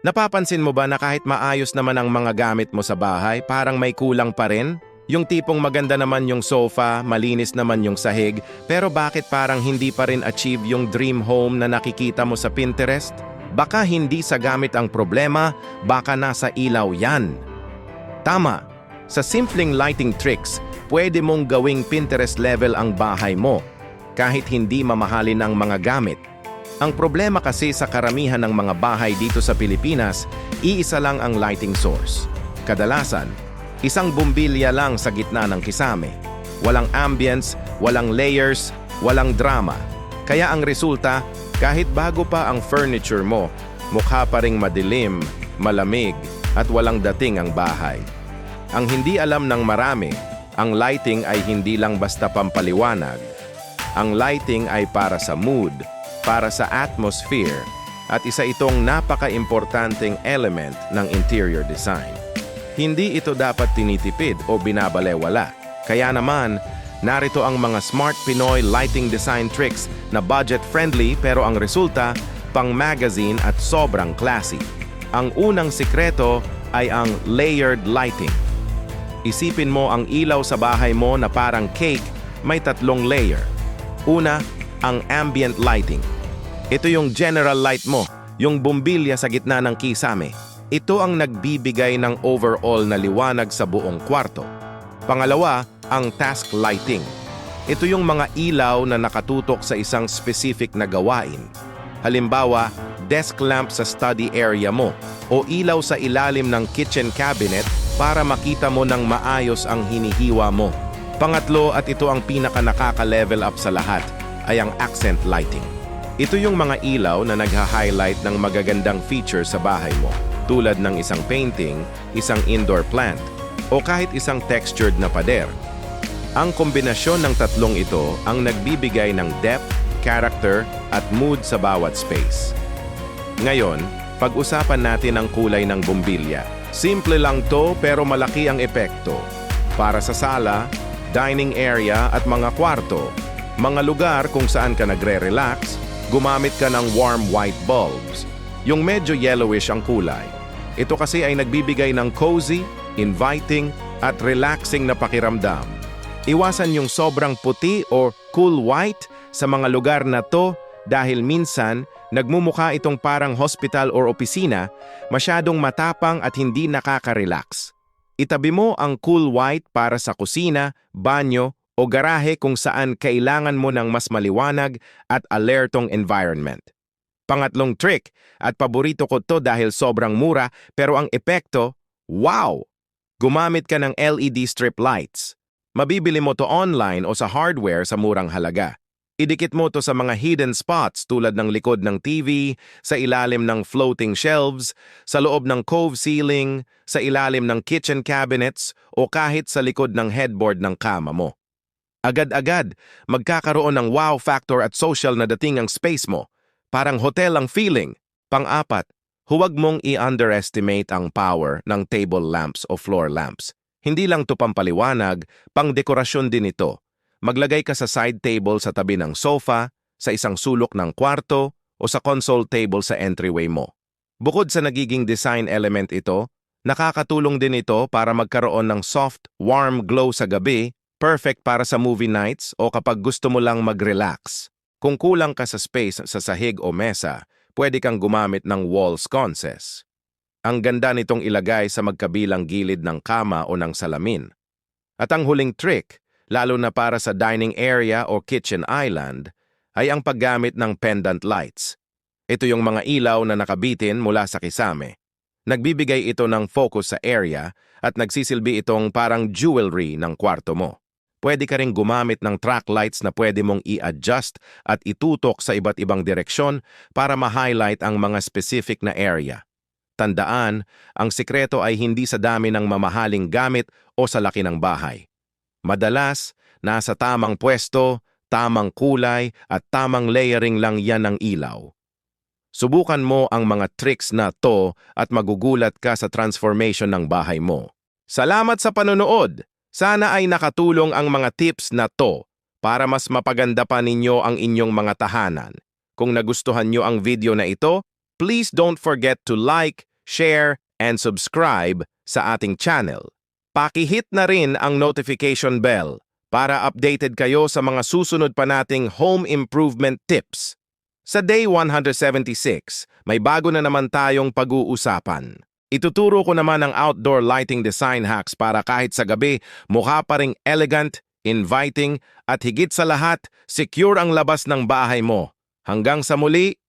Napapansin mo ba na kahit maayos naman ang mga gamit mo sa bahay, parang may kulang pa rin? Yung tipong maganda naman yung sofa, malinis naman yung sahig, pero bakit parang hindi pa rin achieve yung dream home na nakikita mo sa Pinterest? Baka hindi sa gamit ang problema, baka nasa ilaw yan. Tama, sa simpleng lighting tricks, pwede mong gawing Pinterest level ang bahay mo, kahit hindi mamahalin ang mga gamit. Ang problema kasi sa karamihan ng mga bahay dito sa Pilipinas, iisa lang ang lighting source. Kadalasan, isang bumbilya lang sa gitna ng kisame. Walang ambience, walang layers, walang drama. Kaya ang resulta, kahit bago pa ang furniture mo, mukha pa ring madilim, malamig, at walang dating ang bahay. Ang hindi alam ng marami, ang lighting ay hindi lang basta pampaliwanag. Ang lighting ay para sa mood, para sa atmosphere, at isa itong napaka-importanteng element ng interior design. Hindi ito dapat tinitipid o binabalewala. Kaya naman, narito ang mga smart Pinoy lighting design tricks na budget-friendly pero ang resulta, pang-magazine at sobrang classy. Ang unang sikreto ay ang layered lighting. Isipin mo ang ilaw sa bahay mo na parang cake, may 3 layer. Una, ang ambient lighting. Ito yung general light mo, yung bumbilya sa gitna ng kisame. Ito ang nagbibigay ng overall na liwanag sa buong kwarto. Pangalawa, ang task lighting. Ito yung mga ilaw na nakatutok sa isang specific na gawain. Halimbawa, desk lamp sa study area mo o ilaw sa ilalim ng kitchen cabinet para makita mo ng maayos ang hinihiwa mo. Pangatlo at ito ang pinaka nakaka-level up sa lahat ay ang accent lighting. Ito yung mga ilaw na nagha-highlight ng magagandang feature sa bahay mo, tulad ng isang painting, isang indoor plant, o kahit isang textured na pader. Ang kombinasyon ng tatlong ito ang nagbibigay ng depth, character, at mood sa bawat space. Ngayon, pag-usapan natin ang kulay ng bumbilya. Simple lang to pero malaki ang epekto. Para sa sala, dining area at mga kwarto, mga lugar kung saan ka nagre-relax, gumamit ka ng warm white bulbs. Yung medyo yellowish ang kulay. Ito kasi ay nagbibigay ng cozy, inviting, at relaxing na pakiramdam. Iwasan yung sobrang puti or cool white sa mga lugar na to dahil minsan nagmumukha itong parang hospital or opisina, masyadong matapang at hindi nakaka-relax. Itabi mo ang cool white para sa kusina, banyo, o garahe kung saan kailangan mo ng mas maliwanag at alertong environment. Pangatlong trick, at paborito ko to dahil sobrang mura pero ang epekto, wow! Gumamit ka ng LED strip lights. Mabibili mo to online o sa hardware sa murang halaga. Idikit mo to sa mga hidden spots tulad ng likod ng TV, sa ilalim ng floating shelves, sa loob ng cove ceiling, sa ilalim ng kitchen cabinets, o kahit sa likod ng headboard ng kama mo. Agad-agad, magkakaroon ng wow factor at social na dating ang space mo. Parang hotel ang feeling. Pang-apat, huwag mong i-underestimate ang power ng table lamps o floor lamps. Hindi lang to pampaliwanag, pang-dekorasyon din ito. Maglagay ka sa side table sa tabi ng sofa, sa isang sulok ng kwarto, o sa console table sa entryway mo. Bukod sa nagiging design element ito, nakakatulong din ito para magkaroon ng soft, warm glow sa gabi, perfect para sa movie nights o kapag gusto mo lang mag-relax. Kung kulang ka sa space sa sahig o mesa, pwede kang gumamit ng wall sconces. Ang ganda nitong ilagay sa magkabilang gilid ng kama o ng salamin. At ang huling trick, lalo na para sa dining area o kitchen island, ay ang paggamit ng pendant lights. Ito yung mga ilaw na nakabitin mula sa kisame. Nagbibigay ito ng focus sa area at nagsisilbi itong parang jewelry ng kwarto mo. Pwede ka ring gumamit ng track lights na pwede mong i-adjust at itutok sa iba't ibang direksyon para ma-highlight ang mga specific na area. Tandaan, ang sikreto ay hindi sa dami ng mamahaling gamit o sa laki ng bahay. Madalas, nasa tamang pwesto, tamang kulay at tamang layering lang yan ng ilaw. Subukan mo ang mga tricks na to at magugulat ka sa transformation ng bahay mo. Salamat sa panonood! Sana ay nakatulong ang mga tips na to para mas mapaganda pa ninyo ang inyong mga tahanan. Kung nagustuhan nyo ang video na ito, please don't forget to like, share, and subscribe sa ating channel. Pakihit na rin ang notification bell para updated kayo sa mga susunod pa nating home improvement tips. Sa Day 176, may bago na naman tayong pag-uusapan. Ituturo ko naman ang outdoor lighting design hacks para kahit sa gabi, mukha pa ring elegant, inviting, at higit sa lahat, secure ang labas ng bahay mo. Hanggang sa muli,